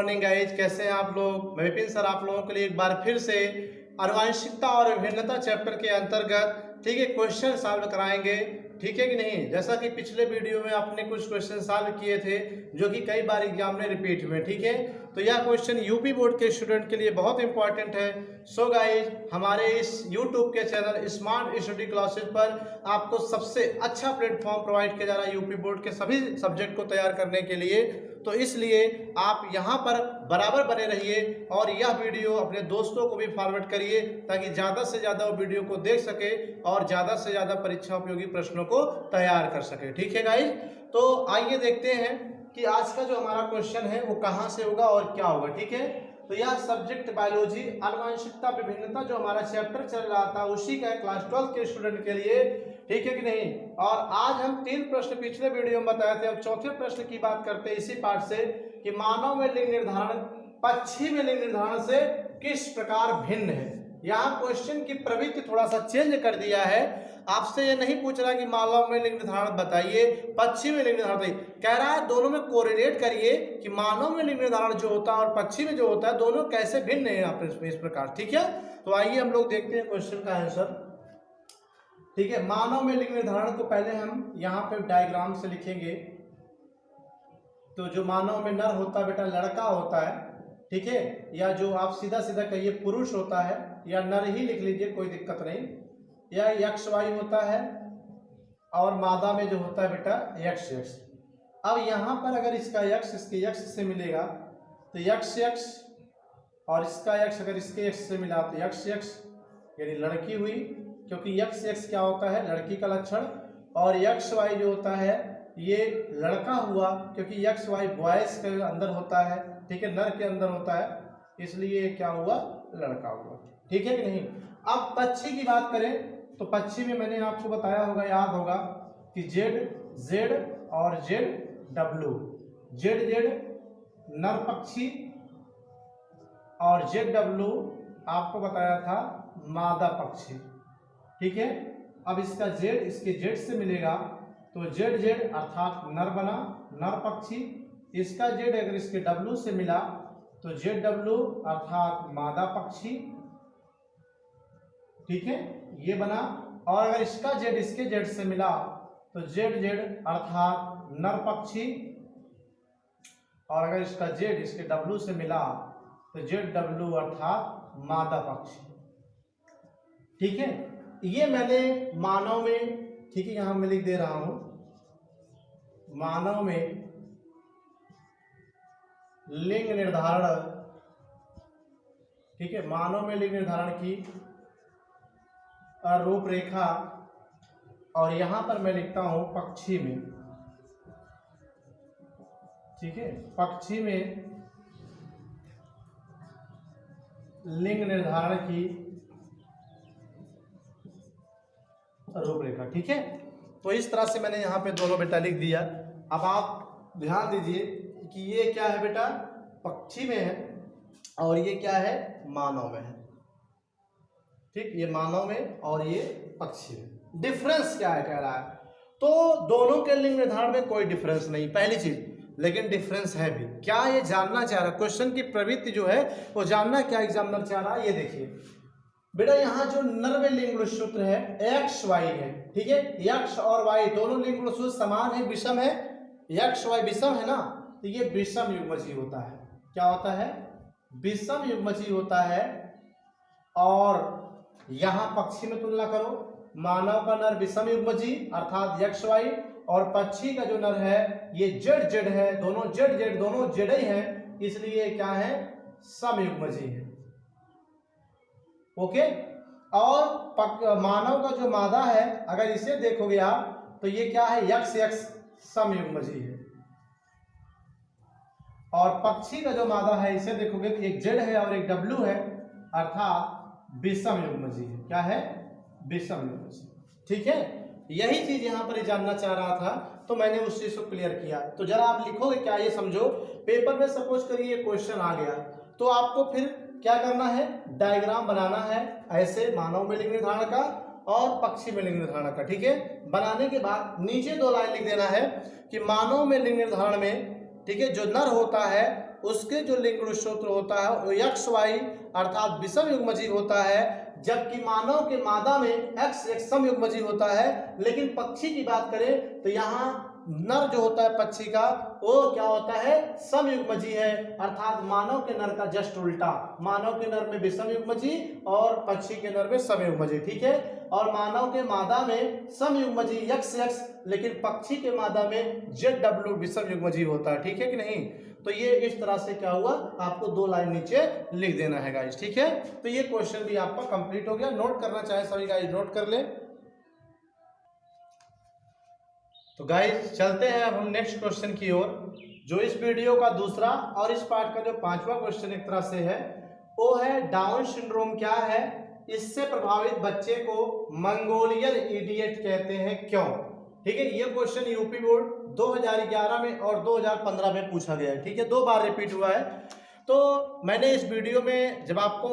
Morning guys, कैसे हैं आप लोग। मैं विपिन सर आप लोगों के लिए एक बार फिर से आनुवंशिकता और विभिन्नता चैप्टर के अंतर्गत ठीक है क्वेश्चन सॉल्व कराएंगे, ठीक है कि नहीं। जैसा कि पिछले वीडियो में आपने कुछ क्वेश्चन सॉल्व किए थे जो कि कई बार एग्जाम में रिपीट हुए, ठीक है। तो यह क्वेश्चन यूपी बोर्ड के स्टूडेंट के लिए बहुत इंपॉर्टेंट है। सो गाइज, हमारे इस यूट्यूब के चैनल स्मार्ट स्टडी क्लासेस पर आपको सबसे अच्छा प्लेटफॉर्म प्रोवाइड किया जा रहा है यूपी बोर्ड के सभी सब्जेक्ट को तैयार करने के लिए। तो इसलिए आप यहाँ पर बराबर बने रहिए और यह वीडियो अपने दोस्तों को भी फॉरवर्ड करिए ताकि ज़्यादा से ज़्यादा वो वीडियो को देख सके और ज़्यादा से ज़्यादा परीक्षा उपयोगी प्रश्नों को तैयार कर सके, ठीक है गाइस। तो आइए देखते हैं कि आज का जो हमारा क्वेश्चन है वो कहाँ से होगा और क्या होगा, ठीक है। तो यह सब्जेक्ट बायोलॉजी आनुवंशिकता विभिन्नता जो हमारा चैप्टर चल रहा था उसी का क्लास 12 के स्टूडेंट के लिए, ठीक है कि नहीं। और आज हम 3 प्रश्न पिछले वीडियो में बताए थे, अब चौथे प्रश्न की बात करते हैं इसी पार्ट से कि मानव में लिंग निर्धारण पक्षी में लिंग निर्धारण से किस प्रकार भिन्न है। यहाँ क्वेश्चन की प्रवृत्ति थोड़ा सा चेंज कर दिया है। आपसे ये नहीं पूछ रहा कि मानव में लिंग निर्धारण बताइए, पक्षी में लिंग निर्धारण बताइए, कह रहा है दोनों में कोरिलेट करिए कि मानव में लिंग निर्धारण जो होता है और पक्षी में जो होता है दोनों कैसे भिन्न है आप इस प्रकार, ठीक है। तो आइए हम लोग देखते हैं क्वेश्चन का आंसर, ठीक है। मानव में लिंग निर्धारण को पहले हम यहाँ पे डायग्राम से लिखेंगे। तो जो मानव में नर होता है बेटा लड़का होता है, ठीक है, या जो आप सीधा सीधा कहिए पुरुष होता है या नर ही लिख लीजिए, कोई दिक्कत नहीं। या यक्ष वाई होता है और मादा में जो होता है बेटा यक्ष यक्ष। अब यहाँ पर अगर इसका यक्ष इसके यक्ष से मिलेगा तो यक्ष यक्ष और इसका यक्ष अगर इसके यक्ष से मिला तो यक्ष यक्ष यानी लड़की हुई, क्योंकि यक्ष यक्ष क्या होता है लड़की का लक्षण। और यक्ष वाई जो होता है ये लड़का हुआ, क्योंकि यक्ष वाई बॉयज के अंदर होता है, ठीक है, नर के अंदर होता है, इसलिए क्या हुआ लड़का हुआ, ठीक है कि नहीं। अब पक्षी की बात करें तो पक्षी में मैंने आपको बताया होगा, याद होगा कि जेड जेड और जेड डब्लू। जेड जेड नर पक्षी और जेड डब्लू आपको बताया था मादा पक्षी, ठीक है। अब इसका जेड इसके जेड से मिलेगा तो जेड जेड अर्थात नर बना नर पक्षी। इसका जेड अगर इसके डब्लू से मिला तो जेड डब्लू अर्थात मादा पक्षी, ठीक है, ये बना। और अगर इसका जेड इसके जेड से मिला तो जेड जेड अर्थात नर पक्षी। और अगर इसका जेड इसके डब्लू से मिला तो जेड डब्लू अर्थात मादा पक्षी, ठीक है। ये मैंने मानव में, ठीक है, यहां मैं लिख दे रहा हूं मानव में लिंग निर्धारण, ठीक है, मानव में लिंग निर्धारण की रूपरेखा। और यहां पर मैं लिखता हूं पक्षी में, ठीक है, पक्षी में लिंग निर्धारण की रूपरेखा, ठीक है। तो इस तरह से मैंने यहाँ पे दोनों बेटा लिख दिया। अब आप ध्यान दीजिए कि ये क्या है बेटा पक्षी में है और ये क्या है मानव में है, ठीक, ये मानव में और ये पक्षी में। डिफरेंस क्या है कह रहा है, तो दोनों के लिंग निर्धारण में कोई डिफरेंस नहीं, पहली चीज, लेकिन डिफरेंस है भी। क्या ये जानना चाह रहा, क्वेश्चन की प्रवृत्ति जो है वो जानना क्या एग्जामिनर चाह रहा है, ये देखिए बेटा। यहाँ जो नर में लिंग गुणसूत्र है एक्स वाई है, ठीक है, यक्ष और वाई दोनों लिंग गुणसूत्र समान है, विषम है, यक्ष वाई विषम है ना, तो ये विषम युग्मजीव होता है। क्या होता है विषम युग्मजीव होता है। और यहाँ पक्षी में तुलना करो, मानव का नर विषम युग्मजीव अर्थात यक्ष वाई और पक्षी का जो नर है ये जेड जेड है, दोनों जेड जेड दोनों जेड ही है, इसलिए क्या है सम युग्मजीव है, ओके। और मानव का जो मादा है अगर इसे देखोगे आप तो ये क्या है यक्ष यक्ष सम युग्मजीव है। और पक्षी का जो मादा है इसे देखोगे तो एक जेड है और एक डब्लू है अर्थात विषम युग्मजीव है। क्या है विषम युग्मजीव, ठीक है। यही चीज यहाँ पर जानना चाह रहा था तो मैंने उस चीज को क्लियर किया। तो जरा आप लिखोगे क्या, ये समझो पेपर में सपोज करिए क्वेश्चन आ गया तो आपको फिर क्या करना है डायग्राम बनाना है ऐसे मानव में लिंग निर्धारण का और पक्षी में लिंग निर्धारण का, ठीक है। बनाने के बाद नीचे 2 लाइन लिख देना है कि मानव में लिंग निर्धारण में, ठीक है, जो नर होता है उसके जो लिंग गुणसूत्र होता है वो XY अर्थात विषम युग्मजीव होता है, जबकि मानव के मादा में X एक सम युग्मजीव होता है। लेकिन पक्षी की बात करें तो यहाँ नर जो होता है पक्षी का वो क्या होता है, समयुग्मजी है, अर्थात मानव के नर का जस्ट उल्टा। मानव के नर में विषम युग्मजी और पक्षी के नर में समयुग्मजी, ठीक है। और मानव के मादा में समयुग्मजी XX, लेकिन पक्षी के मादा में ZW विषम युग्मजी होता है, ठीक है कि नहीं। तो ये इस तरह से क्या हुआ, आपको 2 लाइन नीचे लिख देना है गाइस, ठीक है। तो ये क्वेश्चन भी आपका कंप्लीट हो गया। नोट करना चाहे सभी गाइस नोट कर ले। तो गाइस चलते हैं अब हम नेक्स्ट क्वेश्चन की ओर, जो इस वीडियो का दूसरा और इस पार्ट का जो 5वां क्वेश्चन एक तरह से है, वो है डाउन सिंड्रोम क्या है, इससे प्रभावित बच्चे को मंगोलियन इडियट कहते हैं क्यों। ठीक है, ये क्वेश्चन यूपी बोर्ड 2011 में और 2015 में पूछा गया है, ठीक है, 2 बार रिपीट हुआ है। तो मैंने इस वीडियो में जब आपको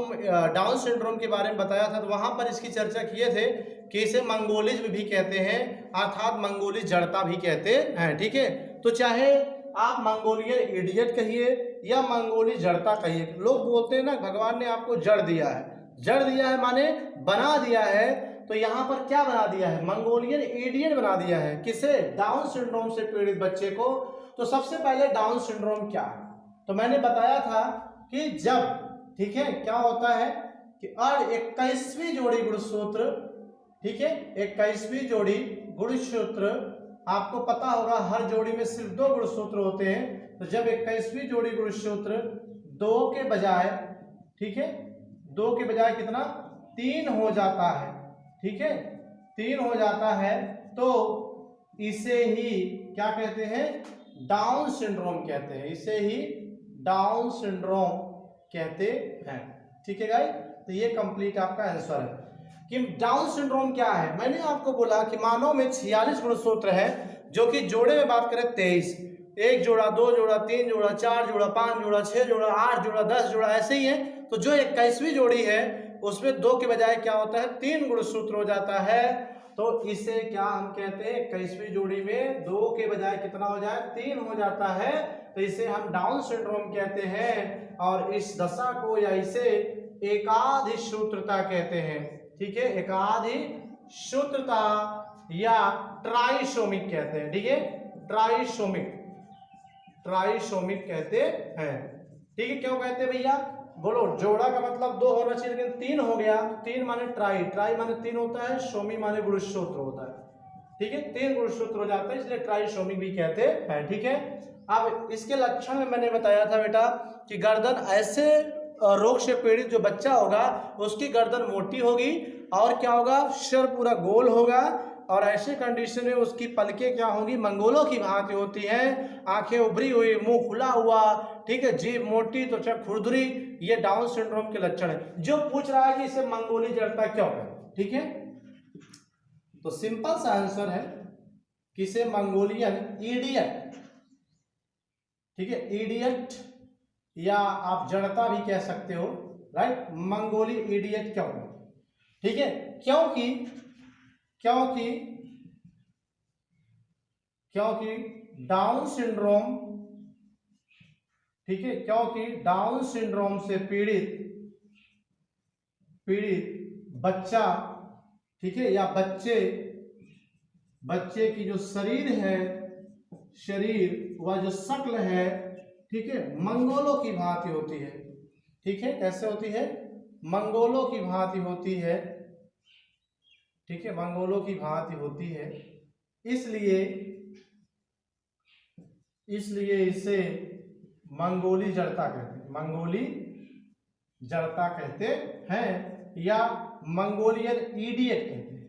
डाउन सिंड्रोम के बारे में बताया था तो वहां पर इसकी चर्चा किए थे कि इसे मंगोलिज्म भी कहते हैं, अर्थात मंगोली जड़ता भी कहते हैं, ठीक है। तो चाहे आप मंगोलियन इडियट कहिए या मंगोली जड़ता कहिए, लोग बोलते हैं ना भगवान ने आपको जड़ दिया है। जड़ दिया है माने बना दिया है, तो यहाँ पर क्या बना दिया है, मंगोलियन इडियट बना दिया है। किसे, डाउन सिंड्रोम से पीड़ित बच्चे को। तो सबसे पहले डाउन सिंड्रोम क्या है, तो मैंने बताया था कि जब, ठीक है, क्या होता है कि 21वीं जोड़ी गुणसूत्र, ठीक है, 21वीं जोड़ी गुणसूत्र, आपको पता होगा हर जोड़ी में सिर्फ 2 गुणसूत्र होते हैं। तो जब 21वीं जोड़ी गुणसूत्र 2 के बजाय, ठीक है, 2 के बजाय कितना 3 हो जाता है, ठीक है, 3 हो जाता है, तो इसे ही क्या कहते हैं, डाउन सिंड्रोम कहते हैं। इसे ही डाउन सिंड्रोम कहते हैं, ठीक है गाइस। तो ये कंप्लीट आपका आंसर है कि डाउन सिंड्रोम क्या है। मैंने आपको बोला कि मानव में 46 गुणसूत्र है, जो कि जोड़े में बात करें 23, 1 जोड़ा, 2 जोड़ा, 3 जोड़ा, 4 जोड़ा, 5 जोड़ा, 6 जोड़ा, 8 जोड़ा, 10 जोड़ा, ऐसे ही है। तो जो 21वीं जोड़ी है उसमें 2 के बजाय क्या होता है, 3 गुणसूत्र हो जाता है। तो इसे क्या हम कहते हैं, 21वीं जोड़ी में 2 के बजाय कितना हो जाए, 3 हो जाता है, तो इसे हम डाउन सिंड्रोम कहते हैं। और इस दशा को या इसे एकाधिसूत्रता कहते हैं, ठीक है, एकाधिसूत्रता या ट्राइसोमिक कहते हैं, ठीक है, ट्राइसोमिक कहते हैं, ठीक है। क्यों कहते हैं भैया, बोलो, जोड़ा का मतलब 2 होना चाहिए लेकिन 3 हो गया, 3 माने ट्राई, ट्राई माने 3 होता है, सोमी माने गुणसूत्र होता है, ठीक है, 3 गुणसूत्र हो जाता है, इसलिए ट्राइसोमिक भी कहते हैं, ठीक है। अब इसके लक्षण में मैंने बताया था बेटा कि गर्दन, ऐसे रोग से पीड़ित जो बच्चा होगा उसकी गर्दन मोटी होगी और क्या होगा, सिर पूरा गोल होगा, और ऐसे कंडीशन में उसकी पलकें क्या होंगी, मंगोलों की भांति होती हैं, आंखें उभरी हुई, मुंह खुला हुआ, ठीक है, जीभ मोटी, त्वचा खुरदुरी। ये डाउन सिंड्रोम के लक्षण है। जो पूछ रहा है कि इसे मंगोली जड़ता क्यों है, ठीक है, तो सिंपल सा आंसर है कि इसे मंगोलियन इडियट, ठीक है, इडियट या आप जड़ता भी कह सकते हो, राइट। मंगोली इडियट क्यों, ठीक है, क्योंकि डाउन सिंड्रोम, ठीक है, क्योंकि डाउन सिंड्रोम से पीड़ित बच्चा, ठीक है, या बच्चे की जो शरीर है, शरीर व जो शक्ल है, ठीक है, मंगोलों की भांति होती है, ठीक है, कैसे होती है, मंगोलों की भांति होती है, ठीक है, मंगोलों की भांति होती है, इसलिए इसे मंगोली जड़ता कहते हैं, मंगोली जड़ता कहते हैं, या मंगोलियन इडियट कहते हैं,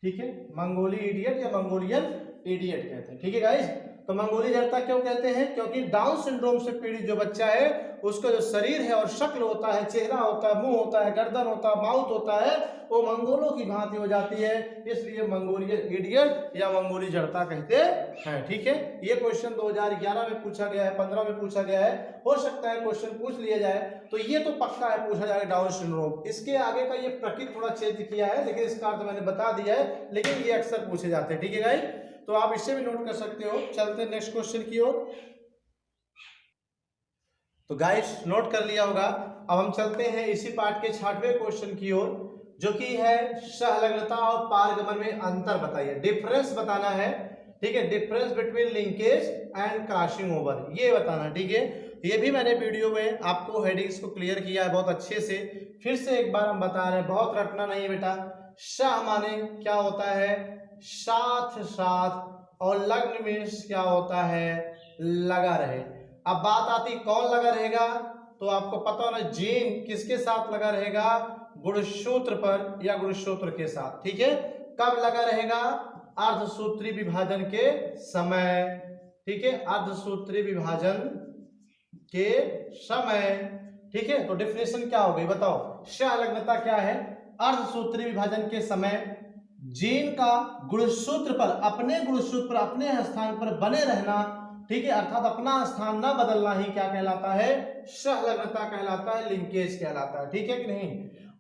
ठीक है, मंगोली इडियट या मंगोलियन इडियट कहते हैं, ठीक है गाइस। तो मंगोली जड़ता क्यों कहते हैं, क्योंकि डाउन सिंड्रोम से पीड़ित जो बच्चा है उसका जो शरीर है और शक्ल होता है, चेहरा होता है, मुंह होता है, गर्दन होता है, माउथ होता है, वो मंगोलों की भांति हो जाती है, इसलिए मंगोलियन इडियट या मंगोली जड़ता कहते हैं, ठीक है। ये क्वेश्चन 2011 में पूछा गया है, 15 में पूछा गया है, हो सकता है क्वेश्चन पूछ लिया जाए, तो ये तो पक्का है पूछा जाएगा डाउन सिंड्रोम। इसके आगे का ये प्रकृति थोड़ा चेंज किया है, लेकिन इसका अर्थ मैंने बता दिया है, लेकिन ये अक्सर पूछे जाते हैं, ठीक है गाइस। तो आप इससे भी नोट कर सकते हो। चलते हैं नेक्स्ट क्वेश्चन की ओर। तो गाइस नोट कर लिया होगा। अब हम चलते हैं इसी पार्ट के 6वें क्वेश्चन की ओर, जो कि है सहलग्नता और पारगमन में अंतर बताइए, डिफरेंस बताना है। ठीक है, difference between linkage and crossing over, ये बताना। ठीक है, ये भी मैंने वीडियो में आपको हेडिंग्स को क्लियर किया है बहुत अच्छे से। फिर से एक बार हम बता रहे हैं, बहुत रटना नहीं है बेटा। सह माने क्या होता है, साथ साथ, और लग्न मीन्स क्या होता है, लगा रहे। अब बात आती कौन लगा रहेगा, तो आपको पता होना जीन किसके साथ लगा रहेगा, गुणसूत्र पर या गुणसूत्र के साथ। ठीक है, कब लगा रहेगा, अर्धसूत्री विभाजन के समय। ठीक है, अर्धसूत्री विभाजन के समय। ठीक है, तो डेफिनेशन क्या हो गई बताओ, सहलग्नता क्या है, अर्धसूत्री विभाजन के समय जीन का गुणसूत्र पर, अपने गुणसूत्र पर, अपने स्थान पर बने रहना। ठीक है, अर्थात अपना स्थान न बदलना ही क्या कहलाता है, सहलग्नता कहलाता है, लिंकेज कहलाता है। ठीक है कि नहीं।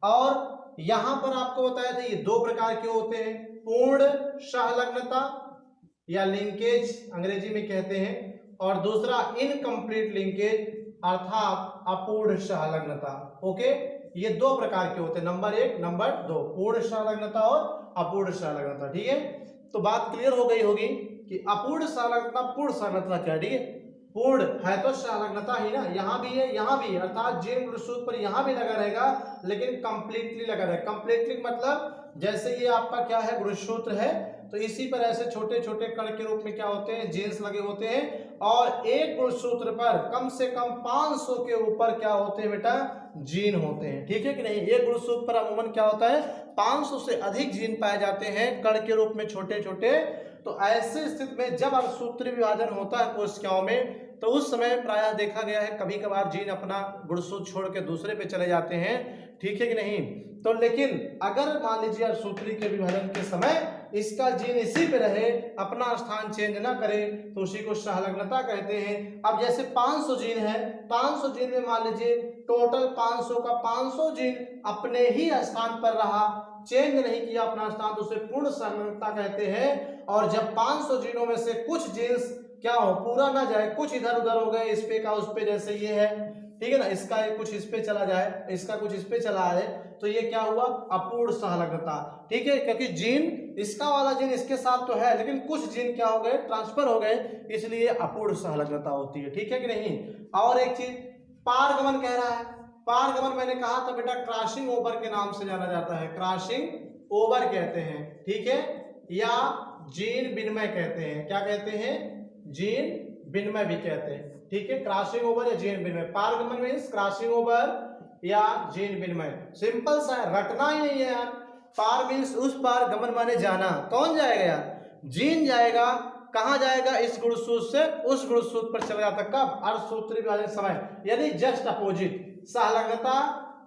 और यहां पर आपको बताया था ये दो प्रकार के होते हैं, पूर्ण सहलग्नता या लिंकेज अंग्रेजी में कहते हैं, और दूसरा इनकम्प्लीट लिंकेज अर्थात अपूर्ण सहलग्नता। ओके, ये दो प्रकार के होते हैं, नंबर 1 नंबर 2, पूर्ण सहलग्नता और अपूर्ण सहलग्नता। ठीक है, तो बात क्लियर हो गई होगी कि अपूर्ण सहलग्नता पूर्ण सहलग्नता क्या है। ठीक है, पूर्ण है तो सहलग्नता ही ना, यहाँ भी है यहाँ भी है, अर्थात जीन गुणसूत्र पर यहाँ भी लगा रहेगा लेकिन कंप्लीटली लगा रहेगा। कंप्लीटली मतलब जैसे ये आपका क्या है, गुणसूत्र है, तो इसी पर ऐसे छोटे छोटे कण के रूप में क्या होते हैं, जीन्स लगे होते हैं, और एक गुणसूत्र पर कम से कम 500 के ऊपर क्या होते हैं बेटा, जीन होते हैं। ठीक है कि नहीं, एक गुणसूत्र पर अमूमन क्या होता है, 500 से अधिक जीन पाए जाते हैं कण के रूप में छोटे छोटे। तो ऐसे स्थिति में जब अर्धसूत्री विभाजन होता है कोशिकाओं में, तो उस समय प्रायः देखा गया है कभी कभार जीन अपना गुणसूत्र छोड़ के दूसरे पे चले जाते हैं। ठीक है कि नहीं। तो लेकिन अगर मान लीजिए अर्धसूत्री के विभाजन के समय इसका जीन इसी पे रहे, अपना स्थान चेंज ना करे, तो उसी को सहलग्नता कहते हैं। अब जैसे 500 जीन है, 500 जीन में मान लीजिए टोटल 500 का 500 जीन अपने ही स्थान पर रहा, चेंज नहीं किया अपना स्थान, तो उसे पूर्ण सहलग्नता कहते हैं। और जब 500 जीनों में से कुछ जीन्स क्या हो, पूरा ना जाए, कुछ इधर उधर हो गए, इस पे का उस पे, जैसे ये है, ठीक है ना, इसका कुछ इस पे चला जाए, इसका कुछ इस पे चला है, तो ये क्या हुआ, अपूर्ण सहलग्नता। ठीक है, क्योंकि जीन इसका वाला जीन इसके साथ तो है, लेकिन कुछ जीन क्या हो गए, ट्रांसफर हो गए, इसलिए अपूर्ण सहलग्नता होती है। ठीक है कि नहीं। और एक चीज पारगमन कह रहा है, पारगमन मैंने कहा था बेटा क्रॉसिंग ओवर के नाम से जाना जाता है, क्रॉसिंग ओवर कहते हैं। ठीक है, या जीन विनिमय कहते हैं, क्या कहते हैं, जीन विनिमय भी कहते हैं। ठीक है, क्रॉसिंग ओवर या जीन विनिमय, पारगमन मींस क्रॉसिंग ओवर या जीन विनिमय। सिंपल सा है, रटना ही नहीं है यार। पार मींस उस पार, गमन माने जाना, कौन जाएगा यार, जीन जाएगा। कहां जाएगा, इस गुणसूत्र से उस गुणसूत्र पर चला जाता, कब, अर्धसूत्री विभाजन समय, यानी जस्ट अपोजिट, सहलग्नता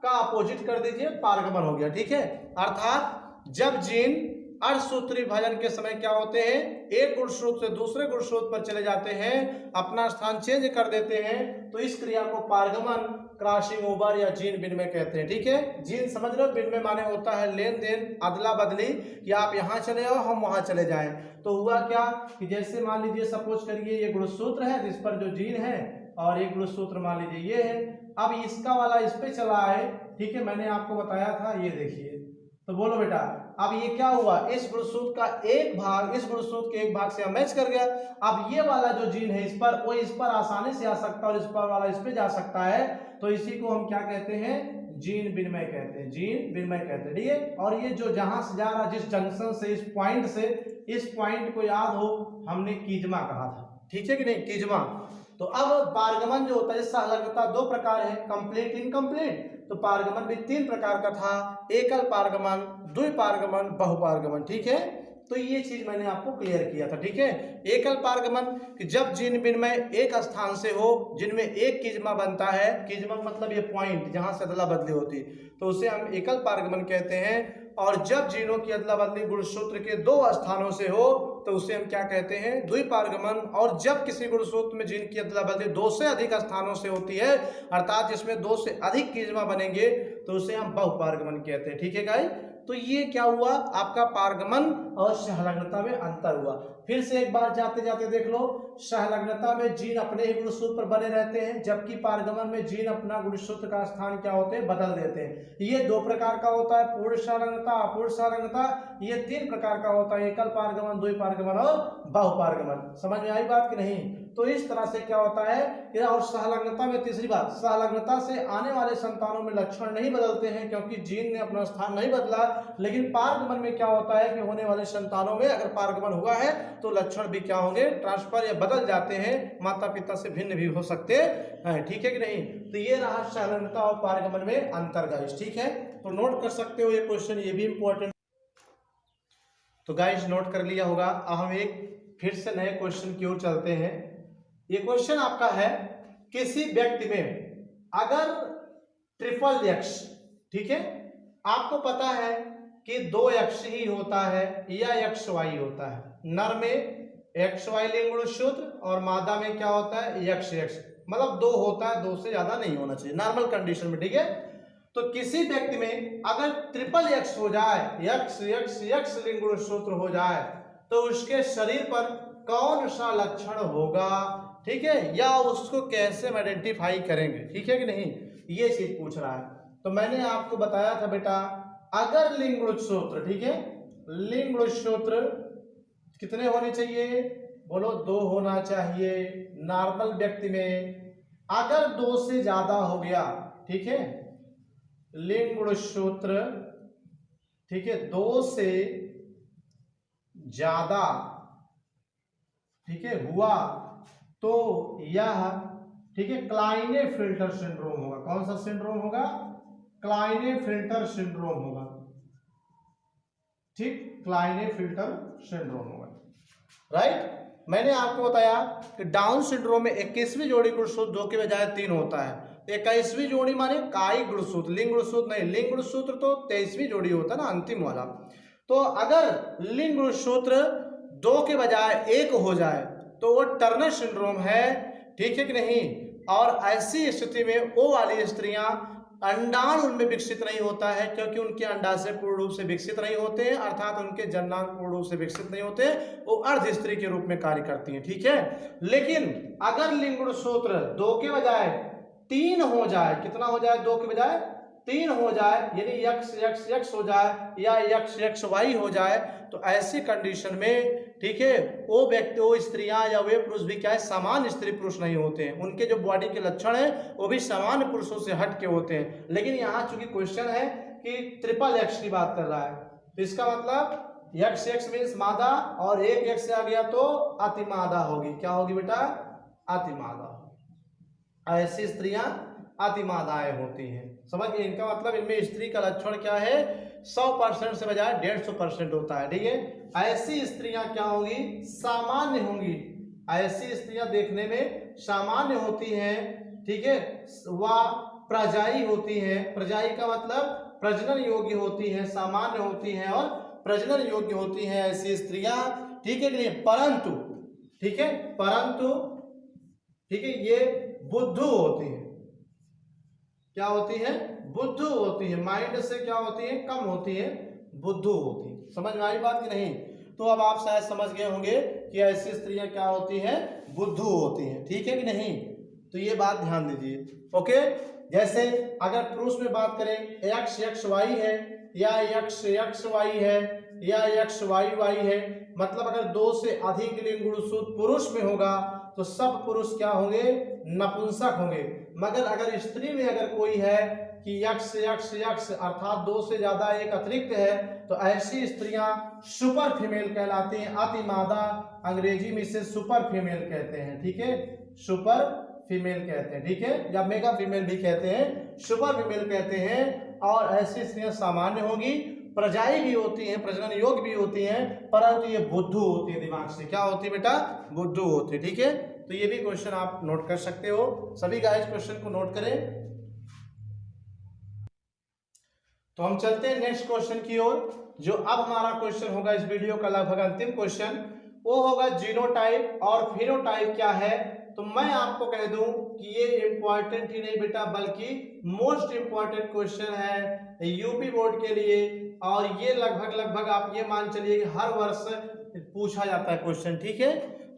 का अपोजिट कर दीजिए, पारगमन हो गया। ठीक है, अर्थात जब जीन अर्धसूत्री विभाजन के समय क्या होते हैं, एक गुणसूत्र से दूसरे गुणसूत्र पर चले जाते हैं, अपना स्थान चेंज कर देते हैं, तो इस क्रिया को पारगमन, क्रॉसिंग ओवर या जीन विनिमय कहते हैं। ठीक है, जीन समझ लो, विनिमय माने होता है लेन देन, अदला बदली, कि आप यहाँ चले आओ हम वहां चले जाएं। तो हुआ क्या कि जैसे मान लीजिए सपोज करिए ये गुणसूत्र है जिस पर जो जीन है, और एक गुणसूत्र मान लीजिए ये है, अब इसका वाला इस पे चला है। ठीक है, मैंने आपको बताया था, ये देखिए, तो बोलो बेटा, अब ये क्या हुआ, इस गुणसूत्र का एक भाग इस गुणसूत्र के एक भाग से मैच कर गया। अब ये वाला जो जीन है इस पर, वो इस पर आसानी से आ सकता है, और इस पर वाला इस पे जा सकता है, तो इसी को हम क्या कहते हैं, जीन विनिमय कहते हैं, जीन विनिमय कहते हैं। ठीक है, और ये जो जहां से जा रहा, जिस जंक्शन से, इस पॉइंट से, इस पॉइंट को याद हो, हमने कीजमा कहा था। ठीक है कि नहीं, कीजमा। तो अब पारगमन जो होता है, सहलग्नता दो प्रकार है, कंप्लीट, इनकम्प्लीट। तो पारगमन भी 3 प्रकार का था, एकल पारगमन, द्विपारगमन, बहुपारगमन। ठीक है, तो ये चीज मैंने आपको क्लियर किया था। ठीक है, एकल पारगमन कि जब जीन विनिमय एक स्थान से हो, जिनमें एक कीजमा बनता है, कीजमा मतलब ये पॉइंट जहां से अदला बदली होती, तो उसे हम एकल पारगमन कहते हैं। और जब जीनों की अदला बदली गुणसूत्र के 2 स्थानों से हो, तो उसे हम क्या कहते हैं, द्विपारगमन। और जब किसी गुणसूत्र में जीन की अदला बदली 2 से अधिक स्थानों से होती है, अर्थात जिसमें 2 से अधिक कीजमा बनेंगे, तो उसे हम बहुपारगमन कहते हैं। ठीक है गाइस, तो ये क्या हुआ, आपका पारगमन और सहलग्नता में अंतर हुआ। फिर से एक बार जाते जाते देख लो, सहलग्नता में जीन अपने ही गुणसूत्र पर बने रहते हैं, जबकि पारगमन में जीन अपना गुणसूत्र का स्थान क्या होते हैं, बदल देते हैं। ये दो प्रकार का होता है, पूर्ण सहलग्नता, अपूर्ण सहलग्नता। ये तीन प्रकार का होता है, एकल पारगमन, द्विपारगमन और बहुपारगमन। समझ में आई बात कि नहीं? तो इस तरह से क्या होता है। और सहलग्नता में तीसरी बात, सहलग्नता से आने वाले संतानों में लक्षण नहीं बदलते हैं क्योंकि जीन ने अपना स्थान नहीं बदला। लेकिन पारगमन में क्या होता है कि होने वाले संतानों में अगर पारगमन हुआ है तो लक्षण भी क्या होंगे, ट्रांसफर या बदल जाते हैं, माता पिता से भिन्न भी हो सकते हैं। ठीक है कि नहीं? तो ये रहा सहलग्नता और पारगमन में अंतर गाइस। ठीक है, तो नोट कर सकते हो ये क्वेश्चन, ये भी इंपॉर्टेंट। तो गाइस नोट कर लिया होगा। अब हम एक फिर से नए क्वेश्चन की ओर चलते हैं। ये क्वेश्चन आपका है, किसी व्यक्ति में अगर ट्रिपल एक्स, ठीक है, आपको पता है कि 2x ही होता है या XY होता है। नर में XY लिंग गुणसूत्र और मादा में क्या होता है, XX, मतलब 2 होता है, 2 से ज्यादा नहीं होना चाहिए नॉर्मल कंडीशन में। ठीक है, तो किसी व्यक्ति में अगर ट्रिपल एक्स हो जाए, x लिंग गुणसूत्र हो जाए, तो उसके शरीर पर कौन सा लक्षण होगा? ठीक है, या उसको कैसे हम आइडेंटिफाई करेंगे? ठीक है कि नहीं, ये चीज पूछ रहा है। तो मैंने आपको बताया था बेटा, अगर लिंग गुणसूत्र, ठीक है, लिंग गुणसूत्र कितने होने चाहिए? बोलो 2 होना चाहिए नॉर्मल व्यक्ति में। अगर 2 से ज्यादा हो गया, ठीक है, लिंग गुणसूत्र, ठीक है, 2 से ज्यादा, ठीक है, हुआ तो यह, ठीक है, क्लाइनेफिल्टर सिंड्रोम होगा। कौन सा सिंड्रोम होगा? क्लाइनेफिल्टर सिंड्रोम होगा। ठीक, क्लाइनेफिल्टर सिंड्रोम होगा। राइट, मैंने आपको बताया कि डाउन सिंड्रोम में 21वीं जोड़ी गुणसूत्र 2 के बजाय 3 होता है। 21वीं जोड़ी माने काई गुणसूत्र, लिंग गुणसूत्र नहीं। लिंग गुणसूत्र तो 23वीं जोड़ी होता है ना, अंतिम वाला। तो अगर लिंग गुणसूत्र 2 के बजाय 1 हो जाए तो वो टर्नर सिंड्रोम है। ठीक है कि नहीं? और ऐसी स्थिति में वो वाली स्त्रियां, अंडाणु उनमें विकसित नहीं होता है क्योंकि उनके अंडाशय पूर्ण रूप से विकसित नहीं होते हैं, अर्थात उनके जननांग पूर्ण रूप से विकसित नहीं होते, वो अर्ध स्त्री के रूप में कार्य करती हैं। ठीक है, लेकिन अगर लिंग गुणसूत्र 2 के बजाय 3 हो जाए, कितना हो जाए? 2 के बजाय 3 हो जाए, यानी XX हो जाए या XY हो जाए, तो ऐसी कंडीशन में, ठीक है, वो व्यक्ति, वो स्त्रियां या वे पुरुष भी क्या है, सामान्य स्त्री पुरुष नहीं होते हैं। उनके जो बॉडी के लक्षण है वो भी सामान्य पुरुषों से हट के होते हैं। लेकिन यहाँ चूंकि क्वेश्चन है कि ट्रिपल एक्स की बात कर रहा है, तो इसका मतलब XX मीन्स मादा, और 1 X से आ गया तो अतिमादा होगी। क्या होगी बेटा? अतिमादा। ऐसी स्त्रियां अतिमादाएं होती हैं। समझ गए? इनका मतलब इनमें स्त्री का लक्षण क्या है, 100% से बजाय 150% होता है। ठीक है, ऐसी स्त्रियां क्या होंगी? सामान्य होंगी। ऐसी स्त्रियां देखने में सामान्य होती हैं। ठीक है, वह प्रजाई होती हैं। प्रजाई का मतलब प्रजनन योग्य होती हैं, सामान्य होती हैं और प्रजनन योग्य होती हैं ऐसी स्त्रियां। ठीक है, परंतु, ठीक है, परंतु, ठीक है, ये बुद्धू होती है। क्या होती है? बुद्धू होती है। माइंड से क्या होती है? कम होती है, बुद्धू होती है। समझ में आई बात कि नहीं? तो अब आप शायद समझ गए होंगे कि ऐसी स्त्रियां क्या होती हैं? बुद्धू होती हैं। ठीक है कि नहीं? तो ये बात ध्यान दीजिए। ओके, जैसे अगर पुरुष में बात करें, XXY है या XXY है या XYY है, मतलब अगर 2 से अधिक लिंग गुणसूत्र पुरुष में होगा तो सब पुरुष क्या होंगे? नपुंसक होंगे। मगर अगर स्त्री में अगर कोई है कि XX अर्थात 2 से ज्यादा एक अतिरिक्त है, तो ऐसी स्त्रियां सुपर फीमेल कहलाती हैं, अतिमादा। अंग्रेजी में इसे सुपर फीमेल कहते हैं। ठीक है, सुपर फीमेल कहते हैं। ठीक है, या मेगा फीमेल भी कहते हैं, सुपर फीमेल कहते हैं। और ऐसी स्त्रियां सामान्य होंगी, प्रजाई भी होती हैं, प्रजनन योग्य भी होती हैं, परंतु ये बुद्धू होती है। दिमाग से क्या होती है बेटा? बुद्धू होती है। ठीक है, तो ये भी क्वेश्चन आप नोट कर सकते हो। सभी गाइस क्वेश्चन को नोट करें। तो हम चलते हैं नेक्स्ट क्वेश्चन की ओर, जो अब हमारा क्वेश्चन होगा इस वीडियो का लगभग अंतिम क्वेश्चन। वो होगा जीनोटाइप और फिनोटाइप क्या है। तो मैं आपको कह दूं कि ये इंपॉर्टेंट ही नहीं बेटा, बल्कि मोस्ट इंपॉर्टेंट क्वेश्चन है यूपी बोर्ड के लिए। और ये लगभग आप ये मान चलिए कि हर वर्ष पूछा जाता है क्वेश्चन। ठीक है,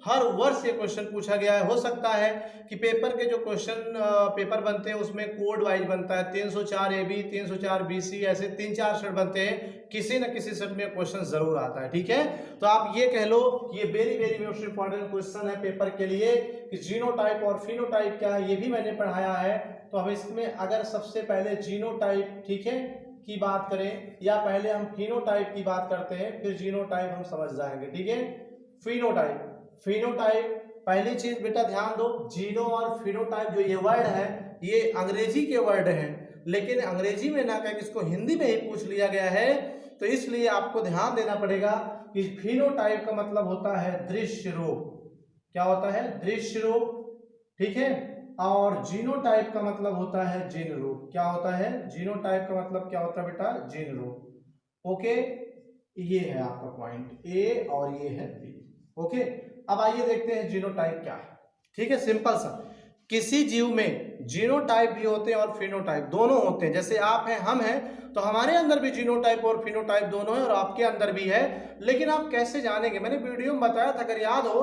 हर वर्ष ये क्वेश्चन पूछा गया है। हो सकता है कि पेपर के जो क्वेश्चन पेपर बनते हैं उसमें कोड वाइज बनता है, 304 AB, 304 BC, ऐसे 3-4 सेट बनते हैं, किसी न किसी सेट में क्वेश्चन जरूर आता है। ठीक है, तो आप ये कह लो ये very very most important question है पेपर के लिए कि जीनोटाइप और फिनोटाइप क्या है, ये भी मैंने पढ़ाया है। तो अब इसमें अगर सबसे पहले जीनोटाइप, ठीक है, की बात करें या पहले हम फिनोटाइप की बात करते हैं, फिर जीनोटाइप हम समझ जाएंगे। ठीक है, फिनोटाइप, फिनोटाइप पहली चीज बेटा ध्यान दो, जीनो और फिनोटाइप जो ये वर्ड है ये अंग्रेजी के वर्ड हैं, लेकिन अंग्रेजी में ना कह इसको हिंदी में ही पूछ लिया गया है, तो इसलिए आपको ध्यान देना पड़ेगा कि फिनोटाइप का मतलब होता है दृश्य रूप। क्या होता है? दृश्य रूप। ठीक है, और जीनोटाइप का मतलब होता है जीन रूप। क्या होता है? जीनोटाइप का मतलब क्या होता है बेटा? जीन रूप। ओके, ये है आपका पॉइंट ए और ये है बी। ओके, अब आइए देखते हैं जीनोटाइप क्या है। ठीक है, सिंपल सा, किसी जीव में जीनोटाइप भी होते हैं और फिनोटाइप दोनों होते हैं। जैसे आप हैं, हम हैं, तो हमारे अंदर भी जीनोटाइप और फिनोटाइप दोनों है और आपके अंदर भी है। लेकिन आप कैसे जानेंगे? मैंने वीडियो में बताया था, अगर याद हो,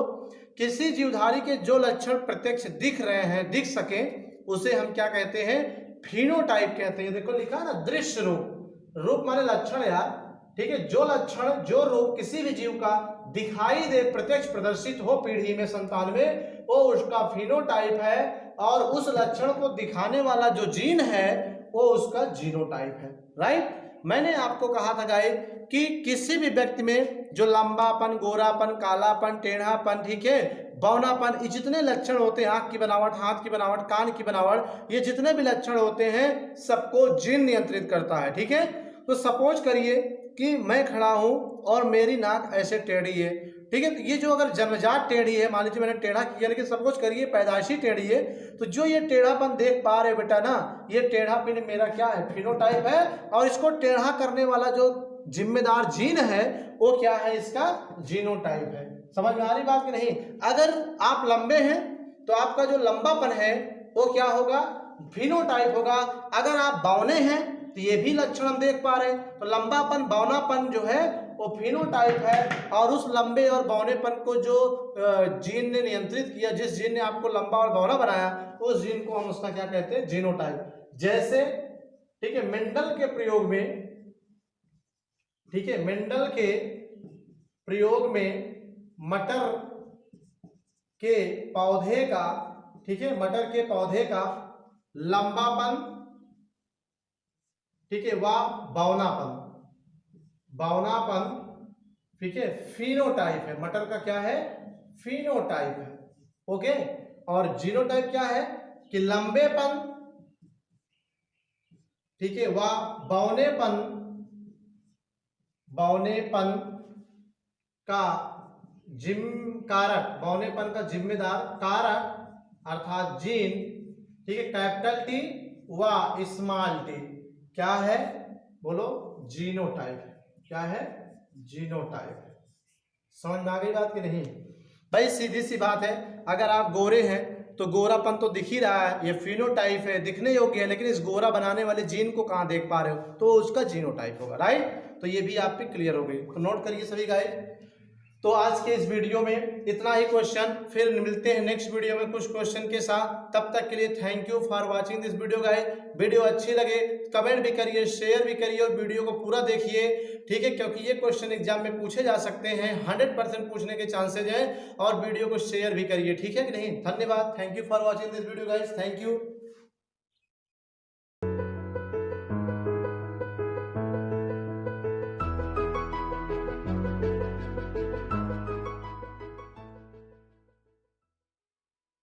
किसी जीवधारी के जो लक्षण प्रत्यक्ष दिख रहे हैं, दिख सके, उसे हम क्या कहते हैं? फिनोटाइप कहते हैं। देखो लिखा है ना, दृश्य रूप। रूप माने लक्षण यार। ठीक है, जो लक्षण, जो रूप किसी भी जीव का दिखाई दे, प्रत्यक्ष प्रदर्शित हो पीढ़ी में, संतान में, वो उसका फिनोटाइप है। और उस लक्षण को दिखाने वाला जो जीन है वो उसका जीनोटाइप है। राइट, मैंने आपको कहा था गाइस कि किसी भी व्यक्ति में जो लंबापन, गोरापन, कालापन, टेढ़ापन, ठीक है, बौनापन, ये जितने लक्षण होते हैं, आंख की बनावट, हाथ की बनावट, कान की बनावट, ये जितने भी लक्षण होते हैं सबको जीन नियंत्रित करता है। ठीक है, तो सपोज करिए कि मैं खड़ा हूं और मेरी नाक ऐसे टेढ़ी है। ठीक है, तो ये जो अगर जन्मजात टेढ़ी है, मान लीजिए मैंने टेढ़ा किया, लेकिन सपोज करिए पैदाइशी टेढ़ी है, तो जो ये टेढ़ापन देख पा रहे बेटा ना, ये टेढ़ापन मेरा क्या है? फिनोटाइप है। और इसको टेढ़ा करने वाला जो जिम्मेदार जीन है वो क्या है? इसका जीनोटाइप है। समझ में आ रही बात कि नहीं? अगर आप लंबे हैं तो आपका जो लंबापन है वो क्या होगा? फिनोटाइप होगा। अगर आप बौने हैं तो ये भी लक्षण हम देख पा रहे हैं, तो लंबापन, बौनापन जो है वो फिनोटाइप है। और उस लंबे और बौनेपन को जो जीन ने नियंत्रित किया, जिस जीन ने आपको लंबा और बौना बनाया, उस जीन को हम उसका क्या कहते हैं? जीनोटाइप। जैसे ठीक है, मेंडल के प्रयोग में, ठीक है, मेंडल के प्रयोग में मटर के पौधे का, ठीक है, मटर के पौधे का लंबापन, ठीक है, व बौनापन, बौनापन, ठीक है, फिनोटाइप है। मटर का क्या है? फिनोटाइप है। ओके, और जीनोटाइप क्या है? कि लंबेपन, ठीक है, व बौनेपन, बौनेपन का कारक, बौनेपन का जिम्मेदार कारक अर्थात जीन, ठीक है, कैपिटल टी व स्मॉल टी क्या है? बोलो, जीनोटाइप। क्या है? जीनोटाइप। समझ में आ गई बात कि नहीं? भाई सीधी सी बात है, अगर आप गोरे हैं तो गोरापन तो दिख ही रहा है, ये फिनोटाइप है, दिखने योग्य है, लेकिन इस गोरा बनाने वाले जीन को कहाँ देख पा रहे हो? तो उसका जीनोटाइप होगा। राइट, तो ये भी आप पे क्लियर हो गई। तो नोट करिए सभी गाइस। तो आज के इस वीडियो में इतना ही क्वेश्चन, फिर मिलते हैं नेक्स्ट वीडियो में कुछ क्वेश्चन के साथ। तब तक के लिए thank you for watching this video guys. Video अच्छी लगे कमेंट भी करिए, शेयर भी करिए और वीडियो को पूरा देखिए। ठीक है, क्योंकि ये क्वेश्चन एग्जाम में पूछे जा सकते हैं, 100% पूछने के चांसेज हैं। और वीडियो को शेयर भी करिए। ठीक है कि नहीं? धन्यवाद, thank you for watching this video guys, thank you.